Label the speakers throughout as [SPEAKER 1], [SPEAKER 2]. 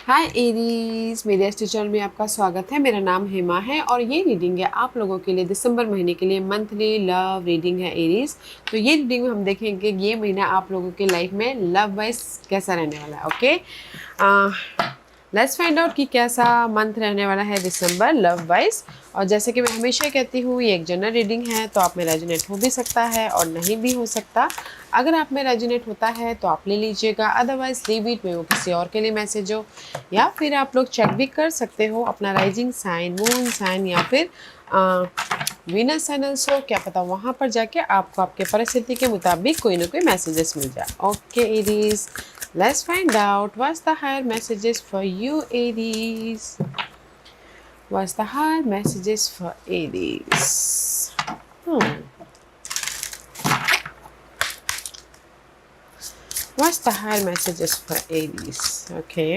[SPEAKER 1] हाय Aries, मेरे astro channel में आपका स्वागत है। मेरा नाम हेमा है और ये रीडिंग है आप लोगों के लिए दिसंबर महीने के लिए मंथली लव रीडिंग है एरीज। तो ये रीडिंग में हम देखेंगे ये महीना आप लोगों के लाइफ में लव वाइज कैसा रहने वाला है। ओके, लेट्स फाइंड आउट कि कैसा मंथ रहने वाला है दिसंबर लव वाइज। और जैसे कि मैं हमेशा कहती हूँ, ये एक जनरल रीडिंग है, तो आप में रेजोनेट हो भी सकता है और नहीं भी हो सकता। अगर आप में रेजोनेट होता है तो आप ले लीजिएगा, अदरवाइज लीव इट में, वो किसी और के लिए मैसेज हो। या फिर आप लोग चेक भी कर सकते हो अपना राइजिंग साइन, मून साइन या फिर वीनस साइन ऑल्सो। क्या पता वहाँ पर जाके आपको आपके परिस्थिति के मुताबिक कोई ना कोई मैसेजेस मिल जाए। Okay Aries, let's find out what's the higher messages for you Aries. What's the higher messages for Aries? What's the higher messages for Aries? Okay.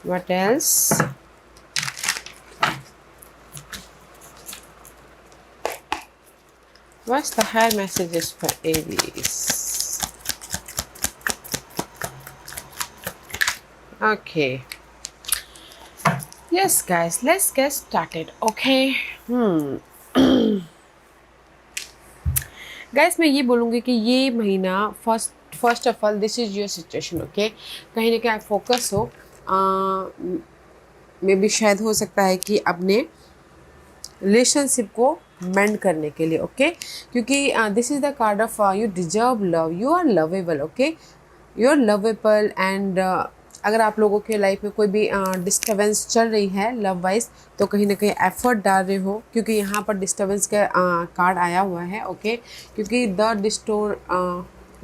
[SPEAKER 1] What else? What's the higher messages for Aries? Okay. Yes, guys, let's get started. Okay. Guys, मैं ये बोलूँगी कि ये महीना first of all this is your situation. Okay, कहीं ना कहीं आप फोकस हो, मे भी शायद हो सकता है कि अपने रिलेशनशिप को मेंड करने के लिए। ओके, क्योंकि this is the card of you deserve love, you are lovable. Okay, you are lovable and अगर आप लोगों के लाइफ में कोई भी डिस्टर्बेंस चल रही है लव वाइज, तो कहीं ना कहीं एफर्ट डाल रहे हो, क्योंकि यहाँ पर डिस्टर्बेंस का कार्ड आया हुआ है। ओके, क्योंकि द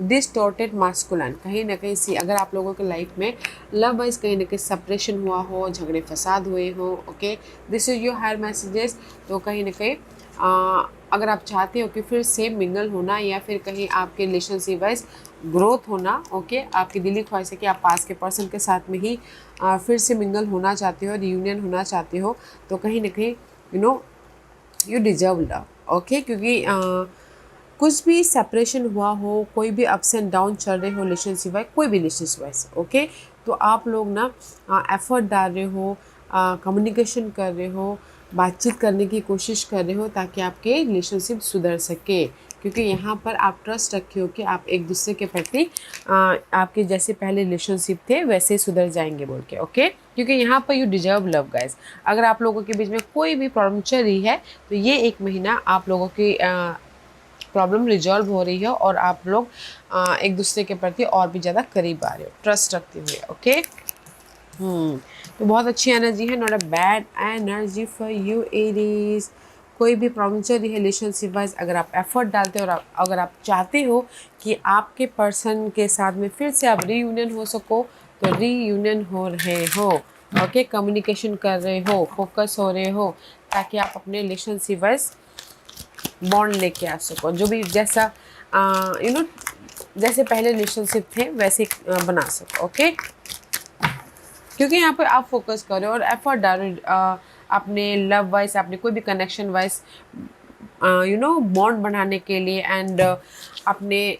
[SPEAKER 1] डिस्टोर्टेड मास्कुलन, कहीं ना कहीं सी अगर आप लोगों के लाइफ में लव वाइज कहीं ना कहीं सेपरेशन हुआ हो, झगड़े फसाद हुए हो। Okay, this is your higher messages. तो कहीं ना कहीं अगर आप चाहते हो कि फिर से मिंगल होना या फिर कहीं आपके रिलेशनशिप वाइज ग्रोथ होना, ओके, आपकी दिली ख्वाहिश है कि आप पास के पर्सन के साथ में ही फिर से मिंगल होना चाहते हो, रियूनियन होना चाहते हो, तो कहीं ना कहीं यू डिजर्व लव। ओके, क्योंकि कुछ भी सेपरेशन हुआ हो, कोई भी अप्स एंड डाउन चल रहे हो रिलेशनशिप वाइज, कोई भी रिलेशनशिप वाइज, ओके, तो आप लोग ना एफर्ट डाल रहे हो, कम्युनिकेशन कर रहे हो, बातचीत करने की कोशिश कर रहे हो ताकि आपके रिलेशनशिप सुधर सके। क्योंकि यहाँ पर आप ट्रस्ट रखे हो कि आप एक दूसरे के प्रति आपके जैसे पहले रिलेशनशिप थे वैसे सुधर जाएंगे बोल के। ओके, क्योंकि यहाँ पर यू डिजर्व लव गाइज। अगर आप लोगों के बीच में कोई भी प्रॉब्लम चल रही है, तो ये एक महीना आप लोगों की प्रॉब्लम रिजॉल्व हो रही है और आप लोग एक दूसरे के प्रति और भी ज़्यादा करीब आ रहे हो ट्रस्ट रखते हुए। ओके, तो बहुत अच्छी एनर्जी है, not a bad energy for you Aries. कोई भी प्रॉब्लम चल रही है रिलेशनशिप वाइज, अगर आप एफर्ट डालते हो और अगर आप चाहते हो कि आपके पर्सन के साथ में फिर से आप रीयूनियन हो सको, तो रीयूनियन हो रहे हो। ओके, कम्युनिकेशन कर रहे हो, फोकस हो रहे हो, ताकि आप अपने रिलेशनशिप वाइज बॉन्ड लेके आ सको, जो भी जैसा जैसे पहले रिलेशनशिप थे वैसे बना सको। ओके, क्योंकि यहाँ पर आप फोकस कर रहे हो और एफर्ट डाल रहे हो अपने लव वाइज, अपने कोई भी कनेक्शन वाइज बॉन्ड बनाने के लिए एंड अपने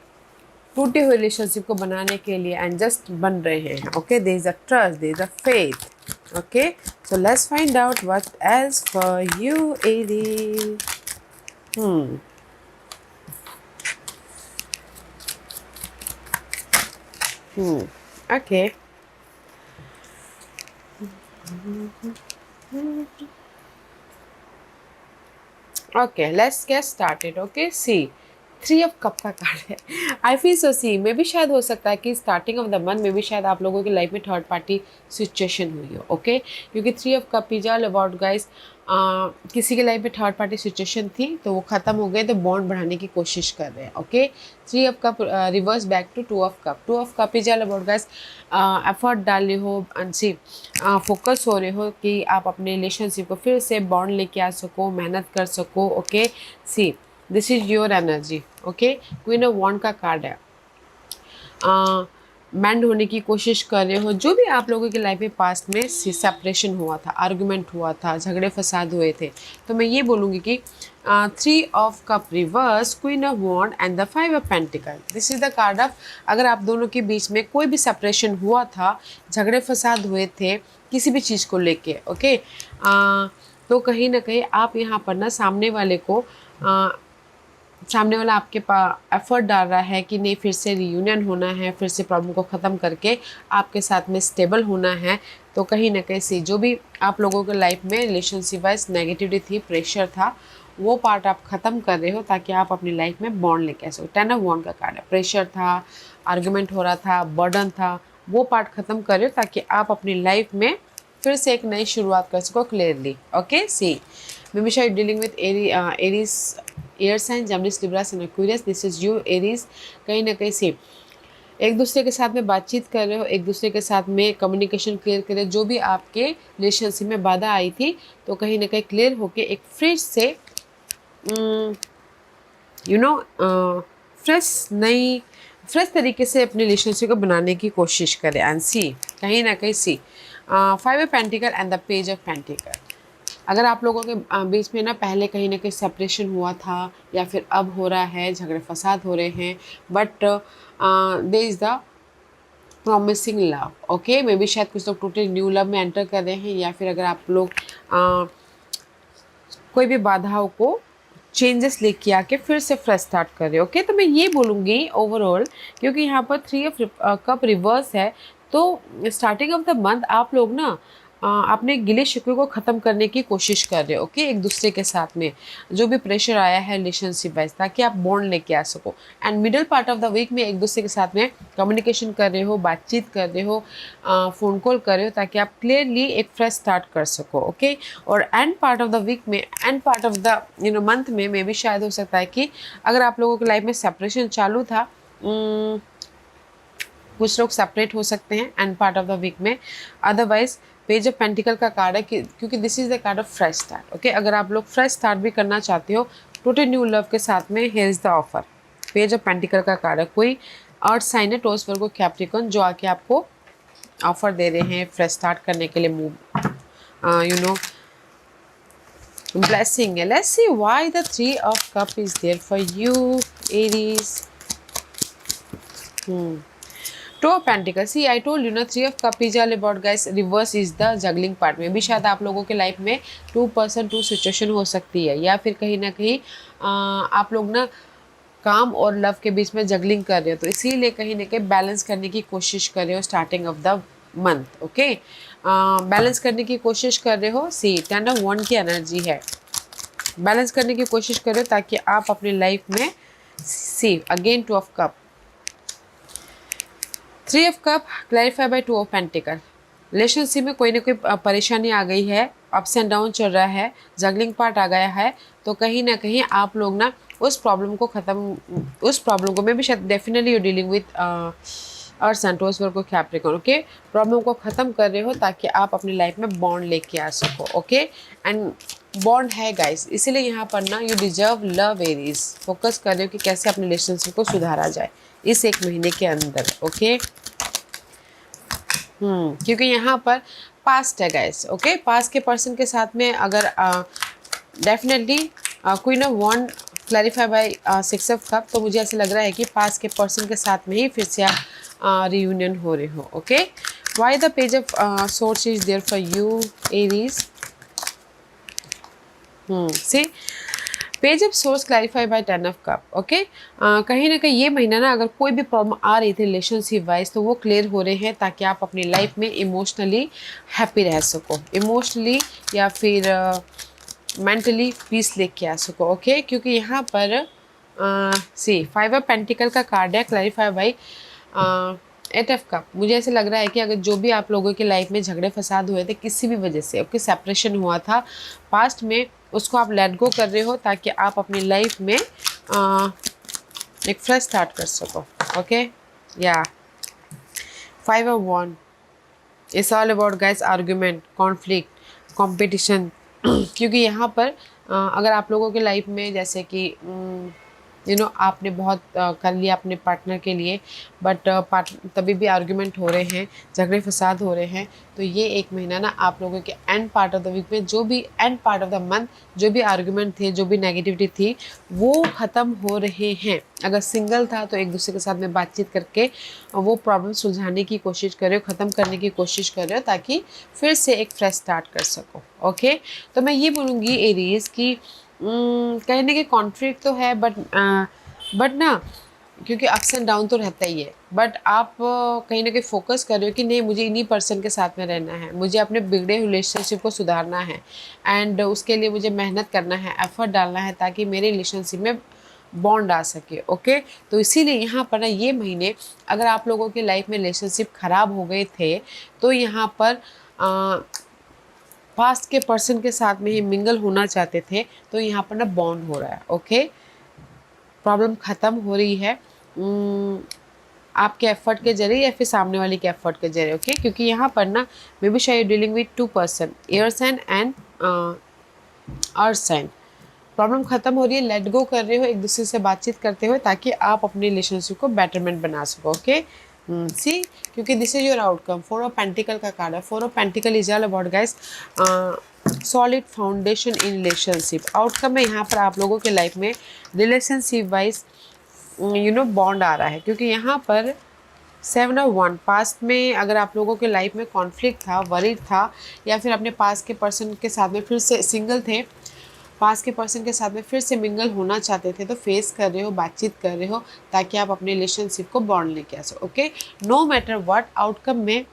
[SPEAKER 1] टूटे हुए रिलेशनशिप को बनाने के लिए एंड जस्ट बन रहे हैं। Okay, there is a trust, there is a faith. Okay, so let's find out what else for you Aries. Okay. Okay, let's get started. Okay, see, 3 of cup का card है। I feel so सी, मे भी शायद हो सकता है कि starting of the month में भी शायद आप लोगों की लाइफ में थर्ड पार्टी सिचुएशन हुई हो। ओके, क्योंकि 3 of cup is all about guys, किसी के लाइफ में थर्ड पार्टी सिचुएशन थी तो वो ख़त्म हो गए, तो बॉन्ड बढ़ाने की कोशिश कर रहे हैं। Okay, 3 of cup reverse back to 2 of cup. 2 of cup is all about guys, effort डाल रहे हो, सी फोकस हो रहे हो कि आप अपने रिलेशनशिप को फिर से बॉन्ड लेके आ सको, मेहनत कर सको। Okay, see this is your energy. Okay, queen of wands का कार्ड है। मेंड होने की कोशिश कर रहे हो, जो भी आप लोगों की लाइफ में पास्ट में सेपरेशन हुआ था, आर्गुमेंट हुआ था, झगड़े फसाद हुए थे, तो मैं ये बोलूँगी कि 3 of cup reverse, queen of wand and the 5 of pentacle, this is the card of, अगर आप दोनों के बीच में कोई भी सेपरेशन हुआ था, झगड़े फसाद हुए थे किसी भी चीज़ को लेके, ओके, तो कहीं ना कहीं आप यहाँ पर ना सामने वाला आपके पास एफर्ट डाल रहा है कि नहीं, फिर से रियूनियन होना है, फिर से प्रॉब्लम को ख़त्म करके आपके साथ में स्टेबल होना है। तो कहीं ना कहीं से जो भी आप लोगों के लाइफ में रिलेशनशिप वाइज नेगेटिविटी थी, प्रेशर था, वो पार्ट आप ख़त्म कर रहे हो ताकि आप अपनी लाइफ में बॉन्ड लेके आ सको। 10 ऑफ वॉन्ड का कार्ड है, प्रेशर था, आर्गुमेंट हो रहा था, बर्डन था, वो पार्ट ख़त्म कर रहे हो ताकि आप अपनी लाइफ में फिर से एक नई शुरुआत कर सको clearly. Okay, see maybe शायद dealing with Aries air sign, Gemini, Libra and Aquarius, this is you Aries. कहीं ना कहीं से एक दूसरे के साथ में बातचीत कर रहे हो, एक दूसरे के साथ में कम्युनिकेशन क्लियर कर रहे हो, जो भी आपके रिलेशनशिप में बाधा आई थी तो कहीं ना कहीं क्लियर होके एक फ्रेश से फ्रेश तरीके से अपने रिलेशनशिप को बनाने की कोशिश करें। एंड सी कहीं ना कहीं सी 5 of pentacle and the page of pentacle, अगर आप लोगों के बीच में ना पहले कहीं ना कहीं सेपरेशन हुआ था या फिर अब हो रहा है, झगड़े फसाद हो रहे हैं, but they is the promising love. Okay, may be शायद कुछ लोग टोटली न्यू लव में एंटर कर रहे हैं, या फिर अगर आप लोग कोई भी बाधाओं को चेंजेस लेके आके फिर से फ्रेश स्टार्ट कर रहे हो। ओके, तो मैं ये बोलूँगी ओवरऑल, क्योंकि यहाँ पर 3 ऑफ कप रिवर्स है, तो स्टार्टिंग ऑफ द मंथ आप लोग ना अपने गिले शिकवे को ख़त्म करने की कोशिश कर रहे हो। ओके, एक दूसरे के साथ में जो भी प्रेशर आया है रिलेशनशिप वाइज, ताकि आप बॉन्ड लेके आ सको। And middle part of the week में एक दूसरे के साथ में कम्युनिकेशन कर रहे हो, बातचीत कर रहे हो, फ़ोन कॉल कर रहे हो, ताकि आप क्लियरली एक फ्रेश स्टार्ट कर सको। ओके, और end part of the week में, end part of the month में मे भी शायद हो सकता है कि अगर आप लोगों की लाइफ में सेपरेशन चालू था, कुछ लोग सेपरेट हो सकते हैं and part of the week में। अदरवाइज पेज ऑफ पेंटिकल का कार्ड है क्योंकि this is the card of fresh start. Okay, अगर आप लोग फ्रेश स्टार्ट भी करना चाहते हो टोटल न्यू लव के साथ में, here is the offer. Page of pentacle का कार्ड है, कोई अर्थ साइन है, टॉरस, वर्गो, कैप्रिकॉर्न, जो आके आपको ऑफर दे रहे हैं फ्रेश स्टार्ट करने के लिए, move blessing. Let's see why the 3 of cup is there for you, Aries. 2 of Pentacles. See, I told you ना, 3 of Cup is all about, guys, reverse is the juggling part में भी शायद आप लोगों के लाइफ में 2 situation हो सकती है, या फिर कहीं ना कहीं आप लोग ना काम और लव के बीच में जगलिंग कर रहे हो, तो इसीलिए कहीं ना कहीं बैलेंस करने की कोशिश कर रहे हो starting of the month. Okay, balance करने की कोशिश कर रहे हो। सी 10 of 1 की एनर्जी है, बैलेंस करने की कोशिश कर रहे हो ताकि आप अपनी लाइफ में, see again 2 of Cup, 3 of Cup clarify by 2 of Pentacles। Relationship में कोई ना कोई परेशानी आ गई है, अप्स एंड डाउन चल रहा है, जगलिंग पार्ट आ गया है, तो कहीं ना कहीं आप लोग ना उस प्रॉब्लम को मैं भी शायद डेफिनेटली यू डीलिंग विथ और सेंटोस वर्क को कैप्रिकॉर्न। ओके, प्रॉब्लम को ख़त्म कर रहे हो ताकि आप अपनी लाइफ में बॉन्ड लेके आ सको। ओके, एंड बॉन्ड है गाइस, इसीलिए यहाँ पर ना you deserve love Aries, focus कर रहे हो कि कैसे अपने रिलेशनशिप को सुधारा जाए इस 1 महीने के अंदर। ओके, क्योंकि यहाँ पर पास्ट है गाइस। ओके, पास्ट के पर्सन के साथ में अगर definitely queen of wand clarify by 6 of Cup, तो मुझे ऐसा लग रहा है कि पास्ट के पर्सन के साथ में ही फिर से आप रियूनियन हो रहे हो। Okay, why the page of swords is there for you, Aries. See page of swords clarify by 10 of Cup। Okay, कहीं ना कहीं ये महीना ना अगर कोई भी प्रॉब्लम आ रही थी रिलेशनशिप वाइज, तो वो क्लियर हो रहे हैं ताकि आप अपनी लाइफ में इमोशनली हैप्पी रह सको, इमोशनली या फिर मेंटली पीस लेके आ सको। ओके, क्योंकि यहाँ पर सी 5 of Pentacles का कार्ड है, क्लैरिफाई बाय 8 of Cup। मुझे ऐसे लग रहा है कि अगर जो भी आप लोगों के लाइफ में झगड़े फसाद हुए थे किसी भी वजह से, ओके, सेपरेशन हुआ था पास्ट में, उसको आप लेट गो कर रहे हो ताकि आप अपनी लाइफ में एक फ्रेश स्टार्ट कर सको। ओके, या 5 of Wands it's all about guys argument, conflict, competition. क्योंकि यहाँ पर अगर आप लोगों के लाइफ में जैसे कि आपने बहुत कर लिया अपने पार्टनर के लिए, बट तभी भी आर्गुमेंट हो रहे हैं, झगड़े फसाद हो रहे हैं। तो ये एक महीना ना आप लोगों के end part of the week में, जो भी end part of the month, जो भी आर्गुमेंट थे, जो भी नेगेटिविटी थी, वो ख़त्म हो रहे हैं। अगर सिंगल था तो एक दूसरे के साथ में बातचीत करके वो प्रॉब्लम सुलझाने की कोशिश कर रहे हो, ख़त्म करने की कोशिश कर रहे हो, ताकि फिर से एक फ्रेश स्टार्ट कर सको। ओके, तो मैं ये बोलूँगी एरीज की कहीं ना कहीं कॉन्फ्लिक्ट तो है, बट ना, क्योंकि अप्स एंड डाउन तो रहता ही है, बट आप कहीं ना कहीं फोकस कर रहे हो कि नहीं, मुझे इन्हीं पर्सन के साथ में रहना है, मुझे अपने बिगड़े रिलेशनशिप को सुधारना है, एंड उसके लिए मुझे मेहनत करना है, एफर्ट डालना है, ताकि मेरे रिलेशनशिप में बॉन्ड आ सके। ओके, तो इसीलिए यहाँ पर ना ये महीने अगर आप लोगों की लाइफ में रिलेशनशिप ख़राब हो गए थे, तो यहाँ पर पास्ट के पर्सन के साथ में ही मिंगल होना चाहते थे, तो यहाँ पर ना बॉन्ड हो रहा है। ओके, प्रॉब्लम ख़त्म हो रही है आपके एफर्ट के जरिए या फिर सामने वाले के एफर्ट के जरिए। ओके, क्योंकि यहाँ पर ना मे बी शायद dealing with 2 person, air sign and earth sign. Problem ख़त्म हो रही है, लेट गो कर रहे हो एक दूसरे से बातचीत करते हुए, ताकि आप अपने रिलेशनशिप को बेटरमेंट बना सको। ओके, सी, क्योंकि this is your outcome. 4 of pentacle का कार्ड है। 4 of pentacle is all about guys solid foundation in relationship. Outcome में यहाँ पर आप लोगों के लाइफ में रिलेशनशिप वाइज बॉन्ड आ रहा है, क्योंकि यहाँ पर 7 ऑफ 1, पास्ट में अगर आप लोगों के लाइफ में कॉन्फ्लिक्ट था, वरीड था, या फिर अपने पास के पर्सन के साथ में फिर से सिंगल थे, पास के पर्सन के साथ में फिर से मिंगल होना चाहते थे, तो फेस कर रहे हो, बातचीत कर रहे हो, ताकि आप अपने रिलेशनशिप को बॉन्ड लेके आ सको। Okay, no matter what outcome में,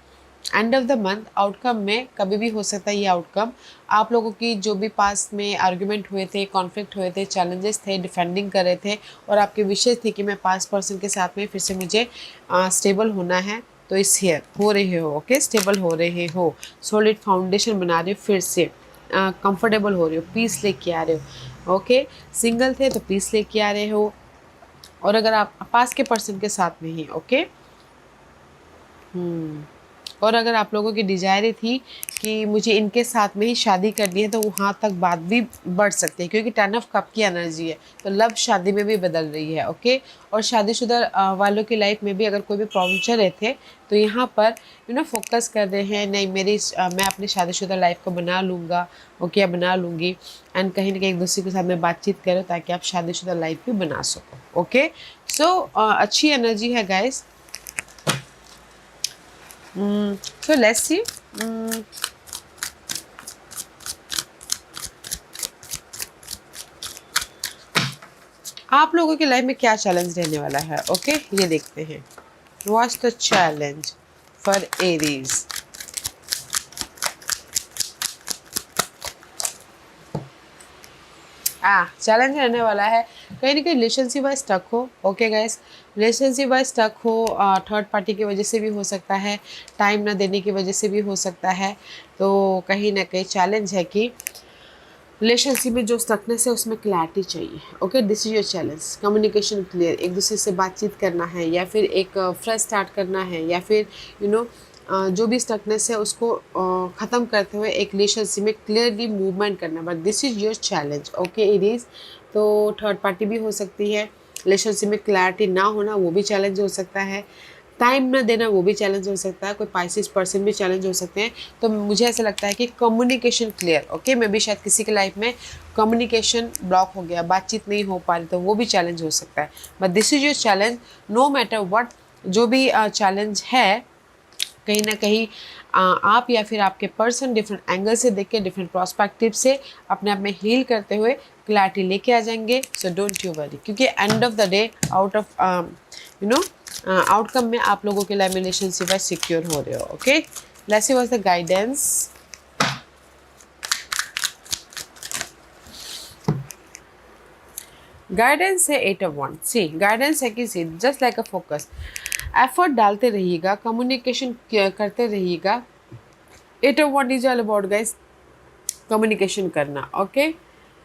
[SPEAKER 1] end of the month outcome में कभी भी हो सकता है ये आउटकम। आप लोगों की जो भी पास में आर्गुमेंट हुए थे, कॉन्फ्लिक्ट हुए थे, चैलेंजेस थे, डिफेंडिंग कर रहे थे, और आपके विशेष थे कि मैं पास पर्सन के साथ में फिर से मुझे स्टेबल होना है, तो इस ईयर हो रहे हो। ओके, स्टेबल हो रहे हो, सॉलिड फाउंडेशन बना रहे हो, फिर से कंफर्टेबल हो रहे हो, पीस लेके आ रहे हो। ओके, सिंगल थे तो पीस लेके आ रहे हो, और अगर आप पास के पर्सन के साथ में ही। ओके, और अगर आप लोगों की डिजायर थी कि मुझे इनके साथ में ही शादी करनी है, तो वहाँ तक बात भी बढ़ सकती है, क्योंकि 10 ऑफ कप की एनर्जी है, तो लव शादी में भी बदल रही है। ओके, और शादीशुदा वालों की लाइफ में भी अगर कोई भी प्रॉब्लम चल रहे थे, तो यहाँ पर फोकस कर रहे हैं, नहीं मैं अपनी शादीशुदा लाइफ को बना लूँगा। ओके, बना लूँगी, एंड कहीं ना कहीं एक दूसरे के साथ में बातचीत करो, ताकि आप शादीशुदा लाइफ भी बना सको। ओके, सो अच्छी एनर्जी है गाइस। So let's see. आप लोगों की लाइफ में क्या चैलेंज रहने वाला है। ओके, ये देखते हैं। What's the challenge for Aries? Challenge रहने वाला है कहीं ना कहीं रिलेशनशिप वाइज स्टक हो। Okay guys, relationship wise stuck हो, थर्ड पार्टी की वजह से भी हो सकता है, टाइम ना देने की वजह से भी हो सकता है। तो कहीं ना कहीं चैलेंज है कि रिलेशनशिप में जो स्टकनेस है उसमें क्लैरिटी चाहिए। Okay, this is your challenge. Communication clear, एक दूसरे से बातचीत करना है, या फिर एक फ्रेश स्टार्ट करना है, या फिर जो भी स्टकनेस है उसको ख़त्म करते हुए एक रिलेशनशिप में क्लियरली मूवमेंट करना, but this is your challenge. Okay, it is. तो थर्ड पार्टी भी हो सकती है, रिलेशनशिप में क्लैरिटी ना होना वो भी चैलेंज हो सकता है, टाइम ना देना वो भी चैलेंज हो सकता है, कोई पाइसिस पर्सन भी चैलेंज हो सकते हैं। तो मुझे ऐसा लगता है कि कम्युनिकेशन क्लियर। ओके, मे भी शायद किसी के लाइफ में कम्युनिकेशन ब्लॉक हो गया, बातचीत नहीं हो पा रही, तो वो भी चैलेंज हो सकता है, but this is your challenge. No matter what जो भी चैलेंज है, कहीं ना कहीं आप या फिर आपके पर्सन डिफरेंट एंगल से देख के, डिफरेंट प्रोस्पेक्टिव से अपने आप में हील करते हुए क्लैरिटी लेके आ जाएंगे। सो डोंट यू वरी, क्योंकि and of the day out of outcome में आप लोगों के लाइफ में रिलेशनशिप है सिक्योर हो रहे हो। Okay, let's see what's the guidance. Guidance है 8 ऑफ wands। सी, गाइडेंस है कि see just like a focus, effort डालते रहिएगा, कम्युनिकेशन करते रहिएगा। 8 of wands is all about guys communication करना। ओके,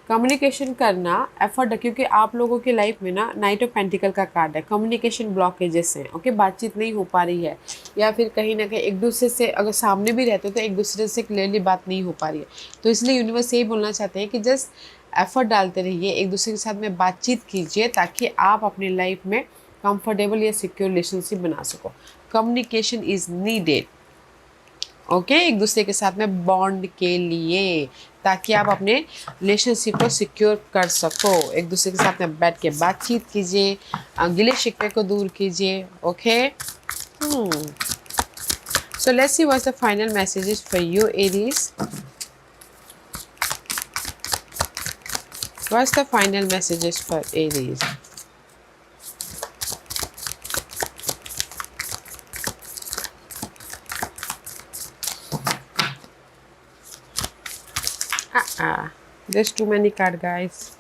[SPEAKER 1] कम्युनिकेशन करना, एफर्ट, क्योंकि आप लोगों की लाइफ में ना नाइट ऑफ पेंटिकल का कार्ड है, कम्युनिकेशन ब्लॉकेजेस हैं। ओके, बातचीत नहीं हो पा रही है, या फिर कहीं ना कहीं एक दूसरे से अगर सामने भी रहते हो तो एक दूसरे से क्लियरली बात नहीं हो पा रही है। तो इसलिए यूनिवर्स यही बोलना चाहते हैं कि जस्ट एफर्ट डालते रहिए, एक दूसरे के साथ में बातचीत कीजिए ताकि आप अपनी लाइफ में कंफर्टेबल या सिक्योर रिलेशनशिप बना सको। कम्युनिकेशन इज़ नीडेड, ओके, एक दूसरे के साथ में बॉन्ड के लिए, ताकि आप अपने रिलेशनशिप को सिक्योर कर सको। एक दूसरे के साथ में बैठ के बातचीत कीजिए, गिले शिकवे को दूर कीजिए, okay. So let's see what's the final messages for you, Aries. What's the final messages for Aries? There's too many cards, guys.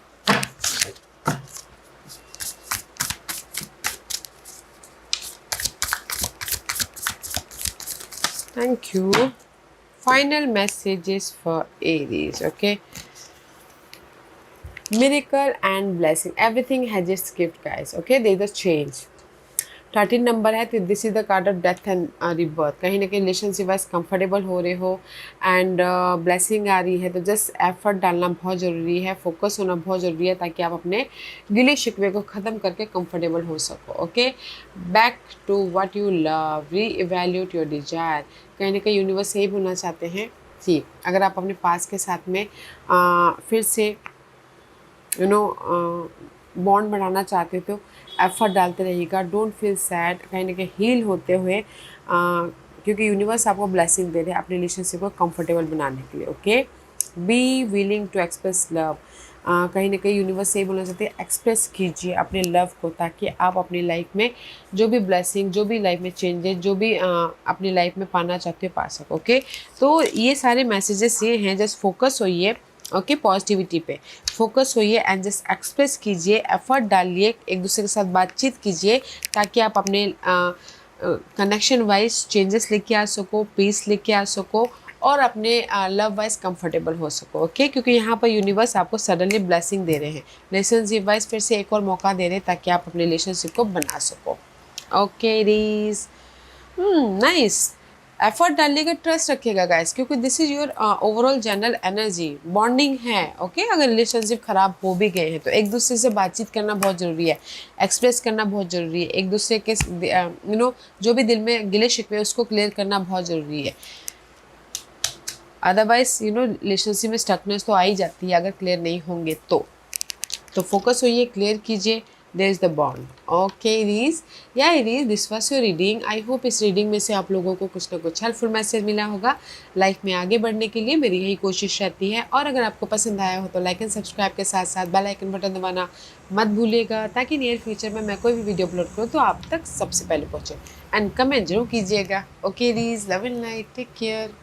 [SPEAKER 1] Thank you. Final messages for Aries, okay? Miracle and blessing. Everything has its gift, guys, okay? There is a change. 13 number है तो this is the card of death and rebirth. कहीं ना कहीं relationship wise comfortable हो रहे हो and blessing आ रही है, तो जस्ट एफर्ट डालना बहुत ज़रूरी है, फोकस होना बहुत ज़रूरी है ताकि आप अपने गिले शिकवे को ख़त्म करके कंफर्टेबल हो सको, okay. Back to what you love, reevaluate your desire. कहीं ना कहीं यूनिवर्स यही बोलना चाहते हैं कि अगर आप अपने पास के साथ में फिर से बॉन्ड बढ़ाना चाहते हो तो एफर्ट डालते रहिएगा। डोंट फील सैड, कहीं ना कहीं हील होते हुए, क्योंकि यूनिवर्स आपको ब्लेसिंग दे रहे हैं अपने रिलेशनशिप को कंफर्टेबल बनाने के लिए, okay. Be willing to express love. कहीं ना कहीं यूनिवर्स ये बोलना चाहते हैं एक्सप्रेस कीजिए अपने लव को ताकि आप अपनी लाइफ में जो भी ब्लेसिंग, जो भी लाइफ में चेंजेस, जो भी अपनी लाइफ में पाना चाहते हो पा सको, ओके। तो ये सारे मैसेजेस ये हैं, जस्ट फोकस होइए, ओके, पॉजिटिविटी पे फोकस होइए एंड जस्ट एक्सप्रेस कीजिए, एफर्ट डालिए, एक दूसरे के साथ बातचीत कीजिए ताकि आप अपने कनेक्शन वाइज चेंजेस लेके आ सको, पीस लेके आ सको और अपने लव वाइज कंफर्टेबल हो सको, ओके। क्योंकि यहाँ पर यूनिवर्स आपको सडनली ब्लेसिंग दे रहे हैं, रिलेशनशिप वाइज फिर से एक और मौका दे रहे हैं ताकि आप अपने रिलेशनशिप को बना सको, ओके रीज। नाइस, एफर्ट डालिएगा, ट्रस्ट रखिएगा गाइस, क्योंकि this is your overall general energy, bonding है, ओके। अगर रिलेशनशिप खराब हो भी गए हैं तो एक दूसरे से बातचीत करना बहुत ज़रूरी है, एक्सप्रेस करना बहुत ज़रूरी है, एक दूसरे के जो भी दिल में गिले शिकवे उसको क्लियर करना बहुत ज़रूरी है। अदरवाइज रिलेशनशिप में स्टकनेस तो आ ही जाती है अगर क्लियर नहीं होंगे तो फोकस होइए, क्लियर कीजिए, there is the bond, okay रीज। या रीज, this was your reading. I hope इस रीडिंग में से आप लोगों को कुछ ना कुछ हेल्पफुल मैसेज मिला होगा। लाइफ में आगे बढ़ने के लिए मेरी यही कोशिश रहती है, और अगर आपको पसंद आया हो तो लाइक एंड सब्सक्राइब के साथ साथ बेल आइकन बटन दबाना मत भूलिएगा ताकि नियर फ्यूचर में मैं कोई भी वीडियो अपलोड करूँ तो आप तक सबसे पहले पहुँचे। एंड कमेंट जरूर कीजिएगा, ओके रीज, love and light, take care.